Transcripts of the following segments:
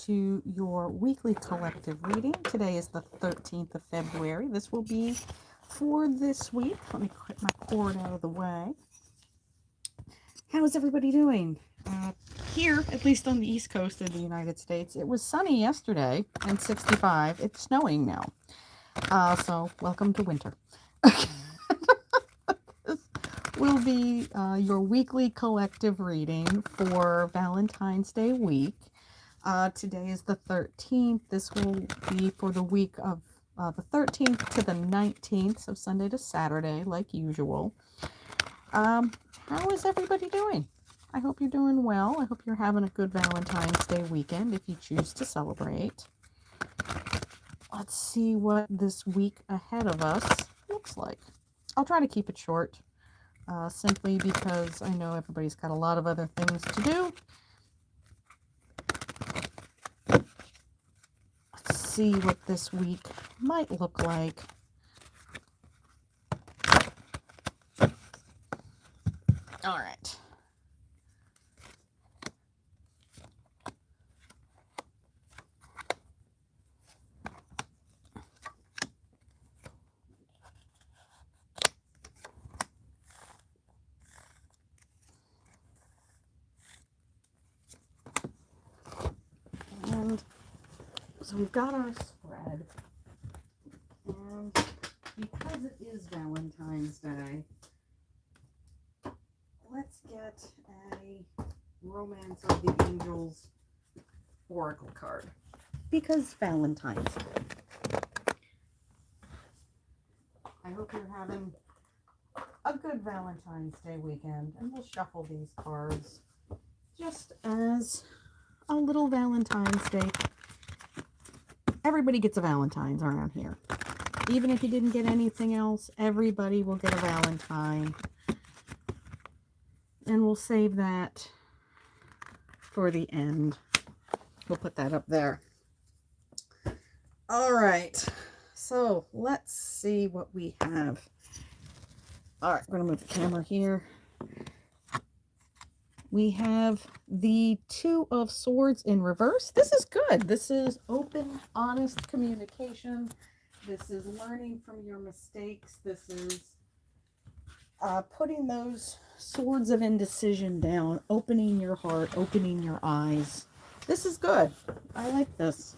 to your weekly collective reading. Today is the 13th of February. This will be for this week. Let me put my cord out of the way. How is everybody doing? Here, at least on the East Coast of the United States, it was sunny yesterday and 65. It's snowing now. So welcome to winter. This will be your weekly collective reading for Valentine's Day week. Today is the 13th. This will be for the week of the 13th to the 19th, so Sunday to Saturday, like usual. How is everybody doing? I hope you're doing well. I hope you're having a good Valentine's Day weekend if you choose to celebrate. Let's see what this week ahead of us looks like. I'll try to keep it short, simply because I know everybody's got a lot of other things to do. Let's see what this week might look like. All right. And so we've got our spread, and because it is Valentine's Day, let's get a Romance of the Angels Oracle card, because Valentine's Day. I hope you're having a good Valentine's Day weekend, and we'll shuffle these cards just as a little Valentine's Day. Everybody gets a Valentine's around here. Even if you didn't get anything else, everybody will get a Valentine. And we'll save that for the end. We'll put that up there. All right. So let's see what we have. All right, I'm going to move the camera here. We have the Two of Swords in reverse. This is good. This is open, honest communication. This is learning from your mistakes. This is putting those swords of indecision down, opening your heart, opening your eyes. This is good. I like this.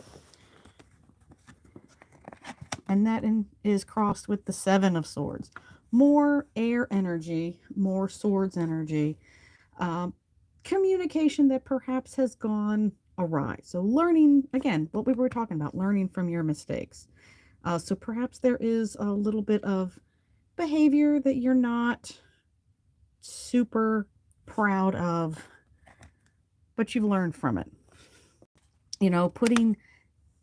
And that is crossed with the Seven of Swords. More air energy, more swords energy. Communication that perhaps has gone awry. So learning, again, what we were talking about, learning from your mistakes. So perhaps there is a little bit of behavior that you're not super proud of, but you've learned from it. You know, putting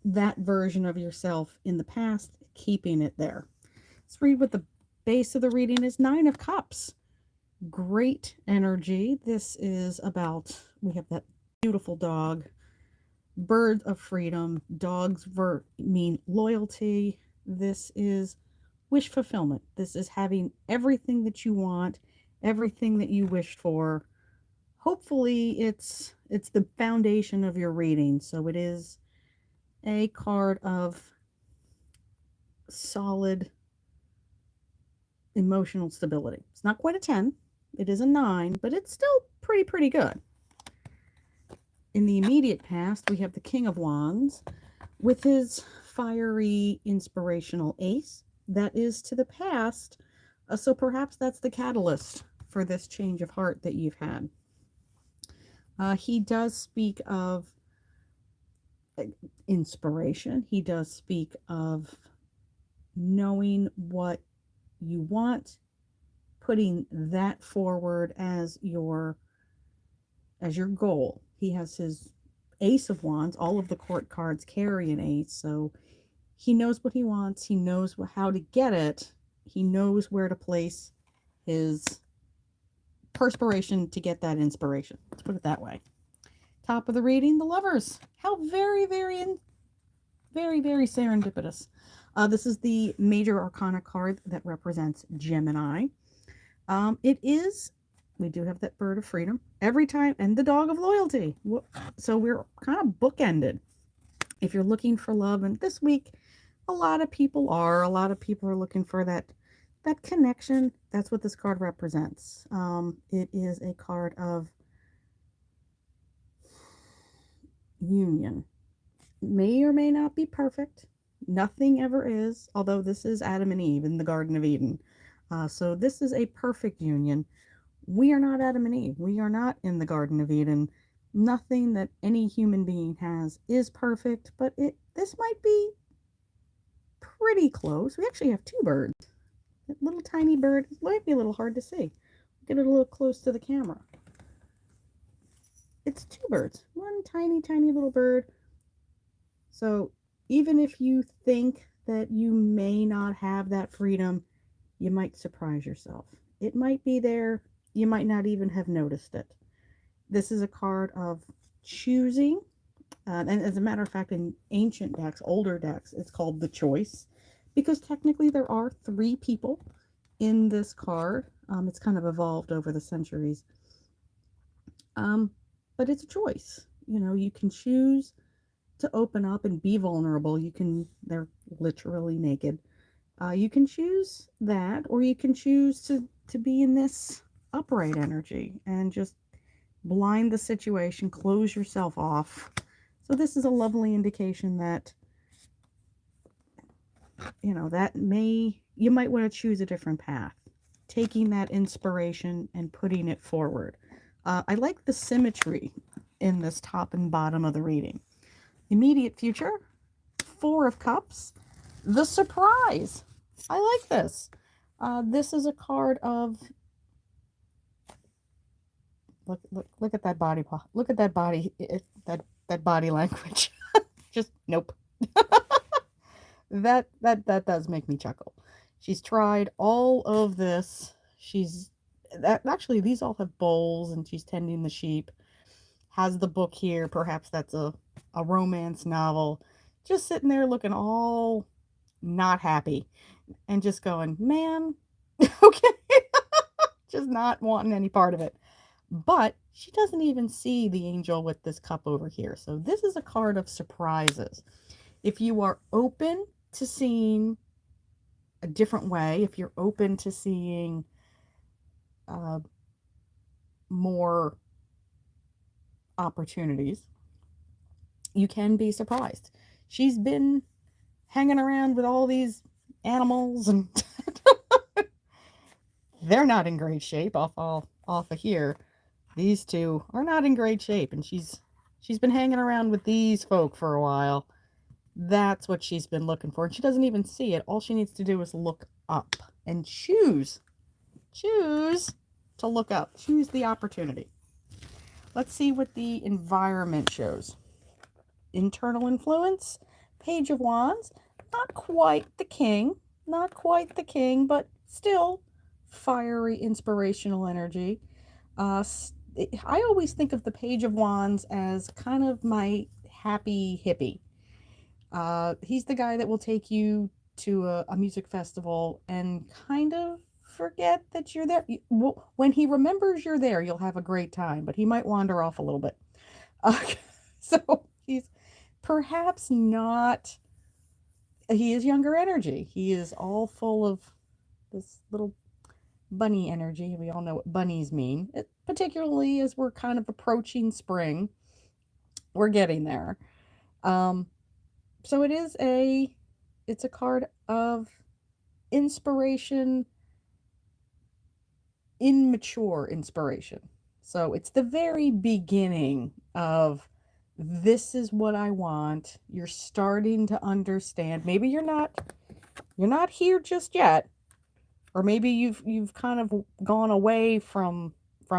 that version of yourself in the past, keeping it there. Let's read what the base of the reading is. Nine of Cups. Great energy. This is about, we have that beautiful dog, bird of freedom. Dogs mean loyalty. This is wish fulfillment. This is having everything that you want, everything that you wished for. Hopefully it's the foundation of your reading. So it is a card of solid emotional stability. It's not quite a 10. It is a 9, but it's still pretty good. In the immediate past, we have the King of Wands with his fiery, inspirational ace. That is to the past. So perhaps that's the catalyst for this change of heart that you've had. He does speak of inspiration. He does speak of knowing what you want, putting that forward as your goal. He has his Ace of Wands. All of the court cards carry an ace, so he knows what he wants. He knows how to get it. He knows where to place his perspiration to get that inspiration. Let's put it that way. Top of the reading, the Lovers. How very serendipitous. This is the major arcana card that represents Gemini. We do have that bird of freedom every time, and the dog of loyalty. So we're kind of bookended. If you're looking for love, and this week a lot of people are looking for that connection. That's what this card represents. It is a card of union. May or may not be perfect. Nothing ever is, although this is Adam and Eve in the Garden of Eden. So this is a perfect union. We are not Adam and Eve. We are not in the Garden of Eden. Nothing that any human being has is perfect, but this might be pretty close. We actually have two birds. That little tiny bird might be a little hard to see. Get it a little close to the camera. It's two birds. One tiny, tiny little bird. So even if you think that you may not have that freedom, you might surprise yourself. It might be there. You might not even have noticed it. This is a card of choosing. And as a matter of fact, in ancient decks, older decks, it's called the choice, because technically there are three people in this card. It's kind of evolved over the centuries. But it's a choice. You can choose to open up and be vulnerable. They're literally naked. You can choose that, or you can choose to be in this upright energy and just blind the situation, close yourself off. So this is a lovely indication that, you might want to choose a different path, taking that inspiration and putting it forward. I like the symmetry in this top and bottom of the reading. Immediate future, Four of Cups, the surprise. I like this. This is a card of look at that body. Look at that body. That body language. Just nope. That does make me chuckle. She's tried all of this. Actually, these all have bowls, and she's tending the sheep. Has the book here. Perhaps that's a romance novel. Just sitting there looking all not happy and just going, man, okay, just not wanting any part of it. But she doesn't even see the angel with this cup over here. So this is a card of surprises. If you are open to seeing a different way, if you're open to seeing more opportunities, you can be surprised. She's been hanging around with all these animals, and they're not in great shape. Off of here, these two are not in great shape, and she's been hanging around with these folk for a while. That's what she's been looking for, and she doesn't even see it. All she needs to do is look up and choose to look up, choose the opportunity. Let's see what the environment shows. Internal influence, Page of Wands, not quite the king, but still fiery, inspirational energy. I always think of the Page of Wands as kind of my happy hippie. He's the guy that will take you to a music festival and kind of forget that you're there. When he remembers you're there, you'll have a great time, but he might wander off a little bit. So he's perhaps not, he is younger energy. He is all full of this little bunny energy. We all know what bunnies mean, particularly as we're kind of approaching spring. We're getting there. So it's a card of inspiration, immature inspiration. So it's the very beginning of, this is what I want. You're starting to understand. Maybe you're not here just yet, or maybe you've kind of gone away from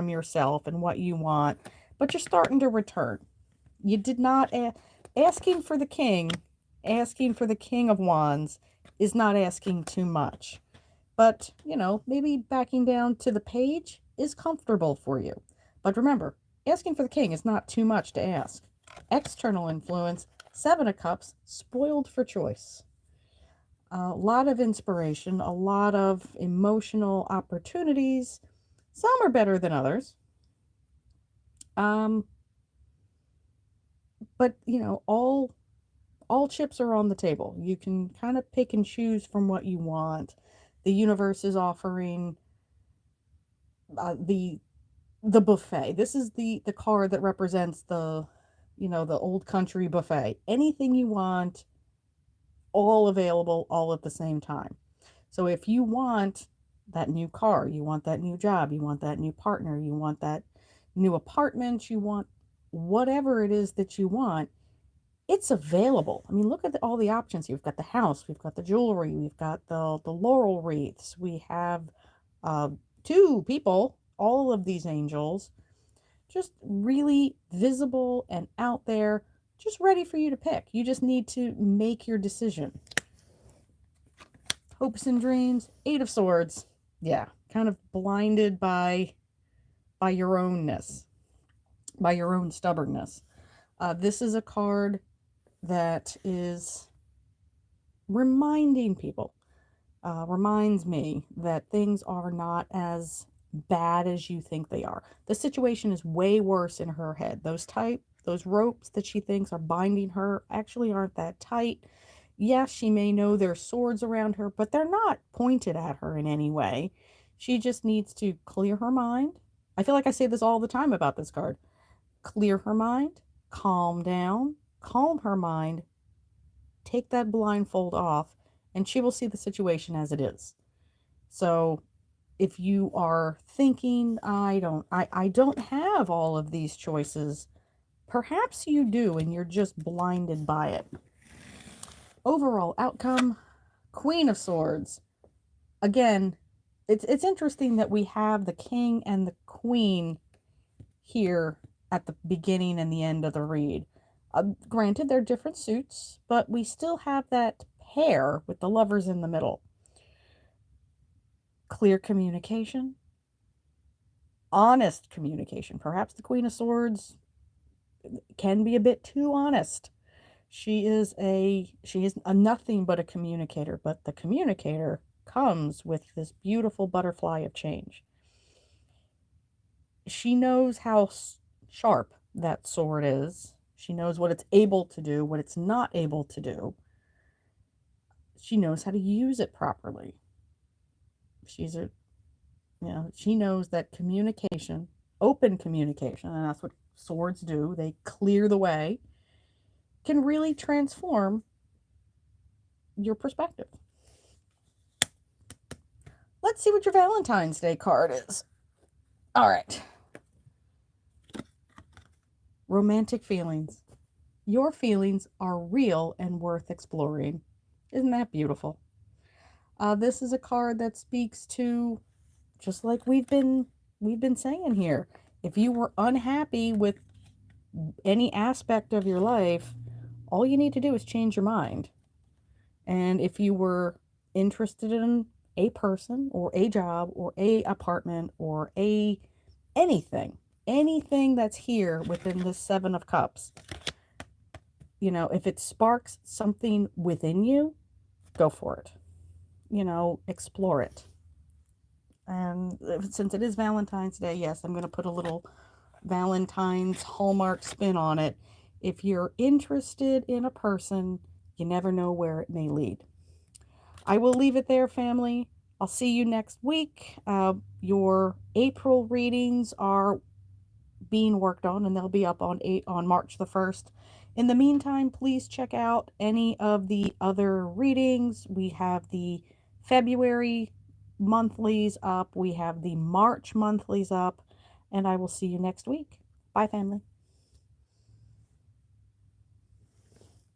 yourself and what you want, but you're starting to return. You did not asking for the king of wands is not asking too much. But, maybe backing down to the page is comfortable for you. But remember, asking for the king is not too much to ask. External influence, Seven of Cups, spoiled for choice. A lot of inspiration, a lot of emotional opportunities. Some are better than others. But, all all chips are on the table. You can kind of pick and choose from what you want. The universe is offering the buffet. This is the card that represents the, the old country buffet. Anything you want, all available all at the same time. So if you want that new car, you want that new job, you want that new partner, you want that new apartment, you want whatever it is that you want, it's available. I mean, look at all the options. We've got the house, we've got the jewelry, we've got the laurel wreaths, we have uh, two people, all of these angels, just really visible and out there, just ready for you to pick. You just need to make your decision. Hopes and dreams, Eight of Swords. Yeah, kind of blinded by your ownness, by your own stubbornness. This is a card that is reminding people, reminds me that things are not as bad as you think they are. The situation is way worse in her head. Those ropes that she thinks are binding her actually aren't that tight. Yes, she may know there's swords around her, but they're not pointed at her in any way. She just needs to clear her mind. I feel like I say this all the time about this card. Clear her mind, calm down, calm her mind, take that blindfold off, and she will see the situation as it is. So if you are thinking, I don't have all of these choices, perhaps you do and you're just blinded by it. Overall outcome, Queen of Swords. Again, it's interesting that we have the king and the queen here at the beginning and the end of the read. Granted, they're different suits, but we still have that pair with the lovers in the middle. Clear communication, honest communication. Perhaps the Queen of Swords can be a bit too honest. She is a nothing but a communicator, but the communicator comes with this beautiful butterfly of change. She knows how sharp that sword is. She knows what it's able to do, what it's not able to do. She knows how to use it properly. She knows that communication, open communication, and that's what swords do. They clear the way, can really transform your perspective. Let's see what your Valentine's Day card is. All right. Romantic feelings. Your feelings are real and worth exploring. Isn't that beautiful? This is a card that speaks to, just like we've been saying here, if you were unhappy with any aspect of your life, all you need to do is change your mind. And if you were interested in a person or a job or a apartment or anything that's here within this Seven of Cups, if it sparks something within you, go for it. Explore it. And since it is Valentine's Day, yes, I'm going to put a little Valentine's Hallmark spin on it. If you're interested in a person, you never know where it may lead. I will leave it there, family. I'll see you next week. Your April readings are being worked on, and they'll be up on March the 1st. In the meantime, please check out any of the other readings. We have the February monthlies up. We have the March monthlies up. And I will see you next week. Bye, family.